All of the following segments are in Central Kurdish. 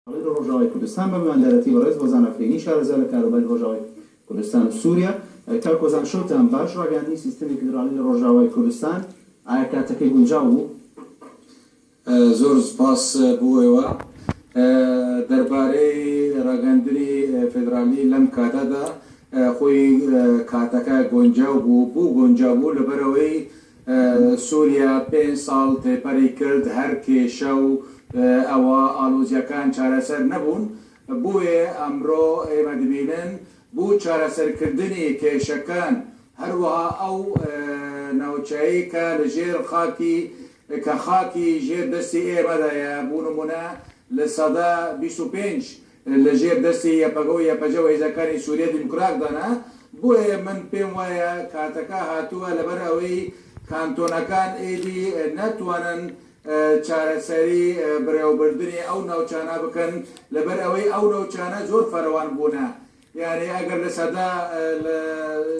ڕۆژاوای کوردستان بە میواندارەتی بەڕێز وەزان ئەفرینی شارەزا لە کاروباری ڕۆژاوای کوردستان و سووریا. کاک وەزان شەوتان باش، ڕاگەاندنی سیستەمی فیدرالی لە ڕۆژاوای کوردستان ئایا کاتەکەی گونجاو بوو؟ زۆر سپاس بووەوە. دەربارەی ڕاگەاندنی فیدرالی لەم کاتەدا خۆی کاتەکە گۆنجاو بوو گۆنجاو بوو لەبەرەوەی سووریا 5 ساڵ تێپەری کرد هەر کێشە و ئەوە ئالۆزیەکان چارەسەر نەبوون. بۆیە ئەمڕۆ ئێمە دەبینن بوو چارەسەرکردنی کێشەکان هەروەها ئەو ناوچەیە کە لە ژێر خاکی ژێر دەستی ئێمەدایە بوو نمونە لە سەدا 25 لە ژێر دەستی یەپەگە و یەپەجە و هێزەکانی سووریا دیموکراتدانا. بۆیە من پێم وایە کاتەکە هاتووە لەبەر ئەوەی کانتۆنەکان ئێدی نەتوانن چارەسەری بڕێوەبردننی ئەو ناوچانە بکەن لەبەر ئەوەی ئەو ناوچانە زۆر فەرەوان بوونە. یعنی ئەگەر لە سەدا لە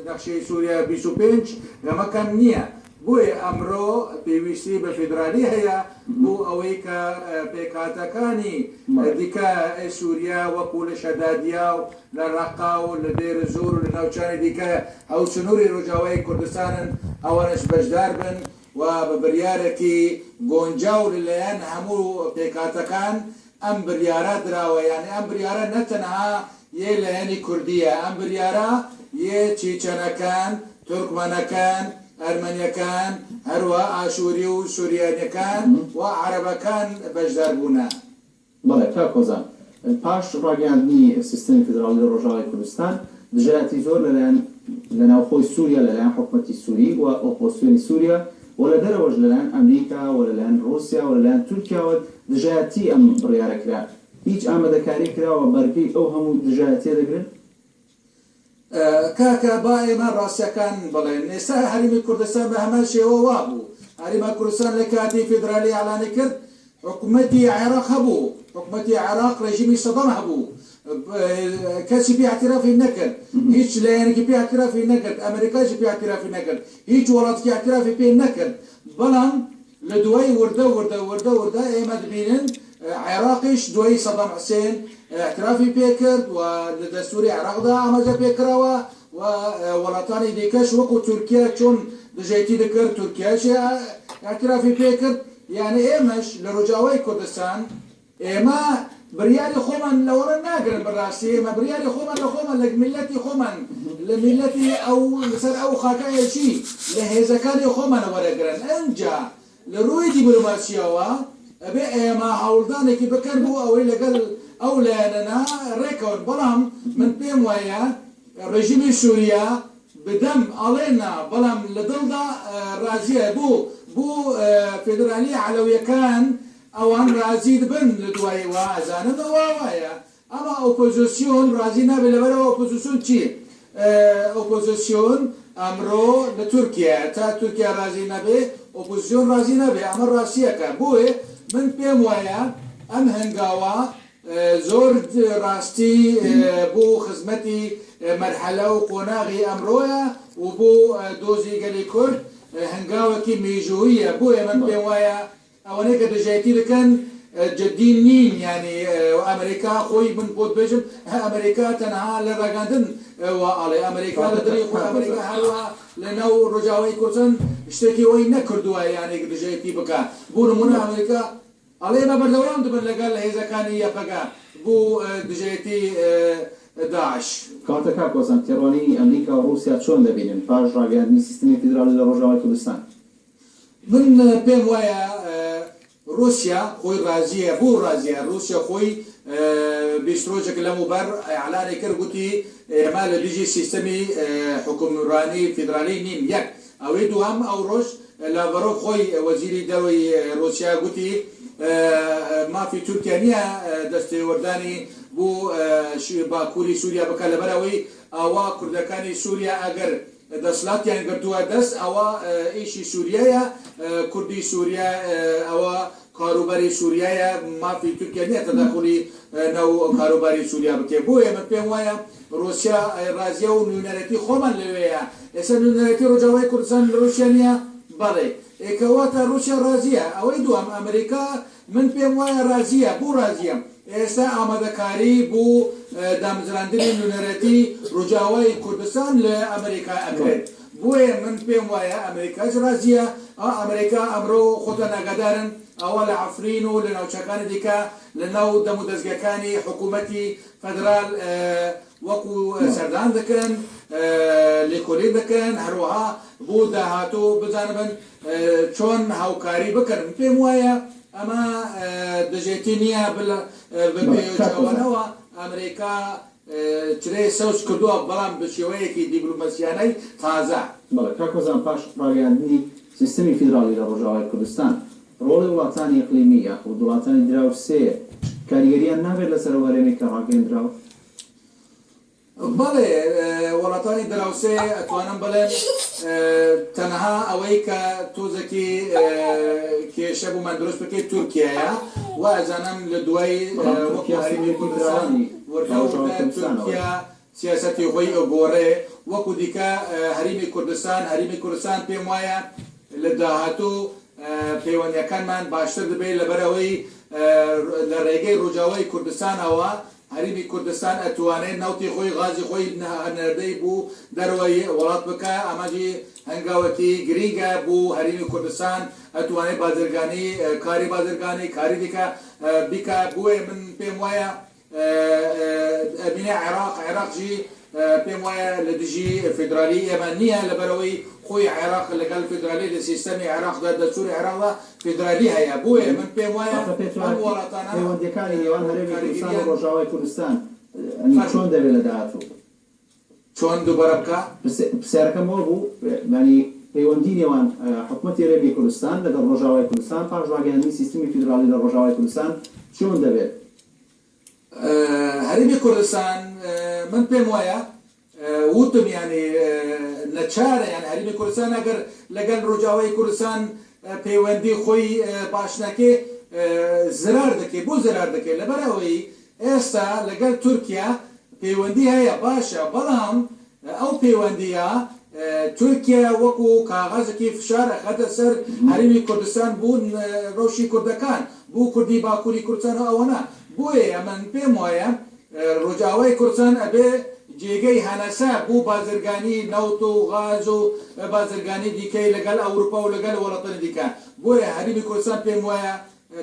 نەخشەی سووریا 25 ئەمەکەم نییە. بۆیە ئەمڕۆ پێویستی بە فیدرالی هەیە بۆ ئەوەی کە پێکاتەکانی دیکە سووریا وەکو لە شەدادیا و لە ڕەقا و لە دێرە زۆر و لە ناوچانی دیکە ئەو سنووری ڕۆژاوای کوردستانن ئەوەنش بەشدار بن و بە بڕیارێکی گۆنجاو لەلایەن هەموو پێکاتەکان ئەم بڕیارە دراوە. یعنی ئەم بڕیارە نەتەنها یە لایەنی کوردیە، ئەم بڕیارە یە چیچەنەکان، تورکمەنەکان، ئەرمەنیەکان، هەروە ئاشووری و سووریانیەکان و عەرەبەکان بەشدار بوونە. بەڵێ کاک وەزان، پاش ڕاگەاندنی سیستەمی فیدرالی لە ڕۆژاوای کوردستان دژایەتی زۆر لە ناوخۆی سووریا لەلایەن حکوومەتی سووری و ئۆپۆزسیۆنی سووریا و لە دەرەوەش لەلایەن ئەمریکا و لەلایەن ڕووسیا و لەلایەن تورکیاوە دژایەتی ئەم بڕیارە کرا. هیچ ئامادەکاری کراوە بەرگەی ئەو هەموو دژایەتیە دەگرن؟ کاکە با ئێمە ڕاستیەکان بڵێن. ئێستا هەریمی کوردستان بە هەمان شێوە وا بوو. هەریما کوردستان لە کاتی فیدرالی ئەعلانی کرد حکوومەتی عێراق هەبوو، حکوومەتی عێراق ڕێژیمی سەدەم هەبوو، کەسی پێ اعترافی نەکرد، هیچ لایەنێکی پێ اعترافی نەکرد، ئەمریکاشی پێ اعترافی نەکرد، هیچ وڵاتێکی اعترافی پێ نەکرد. بەڵام لە دوای وردە ئێمە دەبینن عێراقیش دوای سەدەم حوسێن اعترافی پێ کرد و لە دەستوری عێراقدا ئاماژە پێکراوە و وڵاتانی دیکەش وەکو تورکیا چۆن دژایەتی دەکرد تورکیاش اعترافی پێ کرد. یعنی ئێمەش لە ڕۆژاوای کوردستان ئێمە بڕیاری خۆمان لەوەڕە ناگرن. بەڕاستی ئێمە بڕیاری خۆمان لە خۆمان لە میلەتی خۆمان لە میلەتی ئەو لەسەر ئەو خاکایەکی لە هێزەکانی خۆمان وەرەگرن. ئەنجا لە ڕووی دیپلۆماسیەوە ئەبێ ئێمە هەوڵدانێکی بکەن بۆ ئەوەی لەگەڵ ئەو لایەنە ڕێکەون. بەڵام من پێم وایە ڕێژیمی سووریا بدەم ئەڵێنا بەڵام لە دڵدا ڕازیە بۆ فیدرالی عەلەویەکان ئەوان ڕازی دبن لە دوای وازانم وایە. ئەمە ئۆپۆزیسیۆن ڕازی نابێت لەبەرەوە ئۆپۆزیسیۆن چی؟ ئۆپۆزیسیۆن ئەمڕۆ لە تورکیا تا تورکیا ڕازی نەبێ ئۆپۆزیسیۆن ڕازی نەبێ. ئەمە ڕاستیەکە. بۆیە من پێم وایە ئەم هەنگاوە زۆر ڕاستی بۆ خزمەتی مەرحەلە و قۆناغی ئەمڕۆیە و بۆ دۆزی گەلی کورد هەنگاوێکی مێژوویە. بۆیە من پێم وایە ئەوەنەی کە دژایەتی دەکەن جدی نین. یعنی ئەمریکا خۆی من بۆت بێژم ئەمریکا تەنها لە ڕاگەاندن ئەڵێ ئەمریکا لە دڵی خۆی ئەمریکا هەروە لە ناو ڕۆژاوای کوردستان شتێکی وەی نەکردووە یانێ دژایەتی بکە. بۆ نمونە ئەمریکا ئەڵێ مە بەردەوام دەبن لەگەڵ لە هێزەکانی یەپەگا بۆ دژایەتی داعش. کاتە کاک وەزان تێڕوانی ئەمریکا و ڕووسیا چۆن دەبینن پاش ڕاگەاندنی سیستەمی فیدرالی لە ڕۆژاوای کوردستان؟ من پێم وایە رووسیا خۆی ڕازیە. بۆ ڕازیە رووسیا خۆی 20 ڕۆژێک لەموبەر ئەعلانی کرد گوتی ئێمە لە دژی سیستەمی حکومڕانی فیدرالی نیم یەک. ئەوەی دووەم ئەو ڕۆژ لاڤرۆڤ خۆی وەزیری دەرەوەی رووسیا گوتی مافی تورکیا نییە دەستێوەردانی بۆ باکووری سووریا بکە لەبەرەوەی ئەوە کوردەکانی سووریا ئەگەر دەسڵاتیان گرتووە دەست ئەوە ئیشی سووریایە، کوردی سووریا ئەوە کاروباری سووریایە، مافی تورکیا نییە تەدەخولی نەو کاروباری سووریا بکێ. بۆیە من پێم وایە رووسیا ڕازیە و نوێنەرەتی خۆمان لەوەیە. ئێستا نوێنەرەتی ڕۆژاوای کوردستان لە رووسیا نییە؟ بەڵێ ئێکەواتە رووسیا ڕازیە. ئەوەی دووەم ئەمریکا من پێم وایە ڕازیە. بۆ ڕازیە ئێستا ئامادەکاری بوو دامزراندنی نوێنەرەتی ڕووجاوای کوردستان لە ئەمریکا ئەکرێت بۆیە من پێم وایە ئەمریکاش رازیە ئەمریکا ئەمڕۆ خۆتە ناگادارن ئەوە لە عەفرین و لە ناوچەکانی دیکە لە ناو دەم و دەستگاکانی حکوومەتی فەدرال وەکو سەردان دەکەن لێکۆڵی دەکەن هەروەها بۆ داهاتوو بزانبن چۆن هاوکاری بکەن پێم وایە ئەمە دەژێتی نییە بەپێچەوەنەوە ئەمریکا چرێ سەوز کردووە بەڵام بە شێوەیەکی دیپلۆماسیانەی تازە. بەڵێ کاکۆزان پاش ڕاگەیاندنی سیستەمی فیدرالی لە ڕۆژاوای کوردستان ڕۆڵی وڵاتانی ئیقلیمی یاخود وڵاتانی دراوسێ کاریگەریان نابێت لەسەر وەرێنێک کە ڕاگەیاندراوە؟ بەڵێ وڵاتانی دراوسێ ئەتوانم بڵێن تەنها ئەوەی کە تۆزێکی کێشە بوومان دروست بکەیت تورکیایە و ئەزانم لە دوای وەکوهەریمی کوردستانی تورکیا سیاسەتی خۆی ئەگۆڕێ وەکو دیکە هەریمی کوردستان پێم وایە لە داهاتوو پەیوەندیەکانمان باشتر دەبێت لەبەرەوەی لە ڕێگەی ڕووجاوای کوردستانەوە هەریمی کوردستان ئەتوانێت ناوتی خۆی غازی خۆی هەنەردەی بوو دەروەی وڵات بکە ئەمەجی هەنگاوەکی گرینگە بوو هەریمی کوردستان ئەتوانێت بازرگانی کاری دیکە بیکە بووێ من پێم وایە ئەبینێ عێراقی پێم وایە لە دژی فیدرالی ئێمە نییە لەبەرەوەی خۆی عێراق لەگەڵ فیدرالی لە سیستەمی عێراقدا دەستوری عێراقدا فیدرالی هەیە بۆیە من پێم وایە ئەم وڵاتانە پەیوەندیەکانی نێوان هەرێمی کوردستان و ڕۆژاوای کوردستان چۆن دەبێت لە داهاتوو؟ چۆن دووبارە بکە؟ پرسیارەکەم ئەوە بوو ینی پەیوەندی نێوان حکوومەتی هەرێمی کوردستان لەگەڵ ڕۆژاوای کوردستان پاش ڕاگەیاندنی سیستەمی فیدرالی لە ڕۆژاوای کوردستان چۆن دەبێت؟ هەرێمی کوردستان من پێم وایە وتم یعنی نەچارە یان هەرێمی کوردستان ئەگەر لەگەڵ ڕۆژاوای کوردستان پەیوەندی خۆی باش نەکێ زرار دەکێ بۆ زرار دەکێت لەبەرەوەی ئێستا لەگەڵ تورکیا پەیوەندی هەیە باشە بەڵام ئەو پەیوەندیە تورکیا وەکو کاغازێکی فشار ئەخەتە سەر هەرێمی کوردستان بوون ڕۆژی کوردەکان بۆ کوردی باکووری کوردستان ئەوەنە بۆیە من پێم وایە ڕۆژاوای کوردستان ئەبێ جێگەی هەنەسا بۆ بازرگانی نەوت و غاز و بازرگانی دیکەی لەگەڵ ئەوروپا و لەگەڵ وڵاتانی دیکە بۆیە هەرێمی کوردستان پێم وایە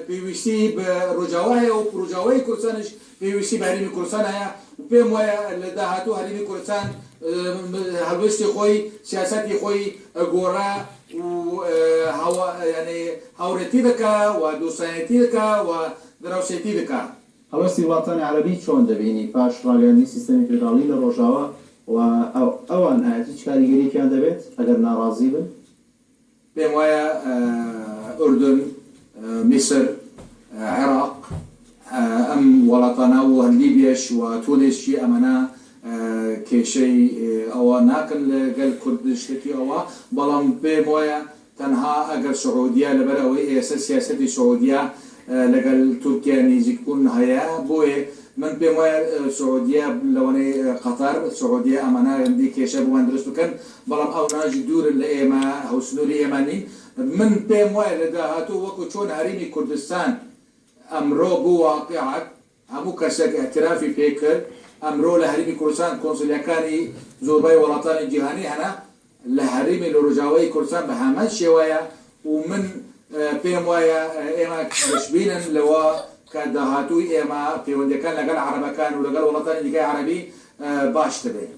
پێویستی بە ڕۆژاوایە و ڕۆژاوای کوردستانش پێویستی بە هەرێمی کوردستان هەیە و پێم وایە لە داهاتوو هەرێمی کوردستان هەڵوێستی خۆی سیاسەتی خۆی گۆڕا و هاوڕێتی دەکا و دۆستایەتی دەکا و دراوسێتی دەکا. هەڵوێستی وڵاتانی عەرەبی چۆن دەبینی پاش ڕاگەیاندنی سیستەمی فیدرالی لە ڕۆژاوا و ئەوان هیچ کاریگەریەکیان دەبێت ئەگەر ناڕازی بن؟ پێم وایە ئوردن، میسر، عێراق ئەم وڵاتانە و لیبیاش و تونسشی ئەمەنە کێشەی ئەوە ناکەن لەگەڵ کوردشتێکی ئەوە بەڵام پێم وایە تەنها ئەگەر سعودیا لەبەر ئەوەی ئێستا سیاسەتی سعودیا لەگەڵ تورکیا نزیکبوون هەیە بۆیە من پێم وایە سعودیا لەوانەی قەتار سعودیا ئەمانە هەندی کێشە بۆمان دروست بکەن بەڵام ئەو ناژی دوورن لە ئێمە هەوسنووری ئێمە نین من پێم وایە لە داهاتوو وەکو چۆن هەرێمی کوردستان ئەمڕۆ بوو واقعات هەموو کەسێک ئەترافی پێ کرد ئەمڕۆ لە هەرێمی کوردستان کۆنسولیەکانی زۆربەی وڵاتانی جیهانی هەنا لە هەرێمی لە ڕۆژاوای کوردستان بە هەمان شێوەیە و من پێم وایە ئێمە دەشبینن لەوە کە داهاتووی ئێمە پەیوەندیەکان لەگەڵ عەرەبەکان و لەگەڵ وڵاتانی دیکەی عەرەبی باش دەبێت.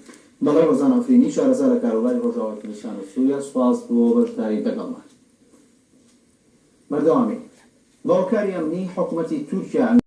بەڵێ ڕۆژان ئەفرینی شارەزا لە کارۆباری ڕۆژاوای کوردستان و سووریا سوپاس بۆ بەشداری لەگەڵمان. بەردەوامی بەڕێوەکاری ئەمنی حکوومەتی تورکیا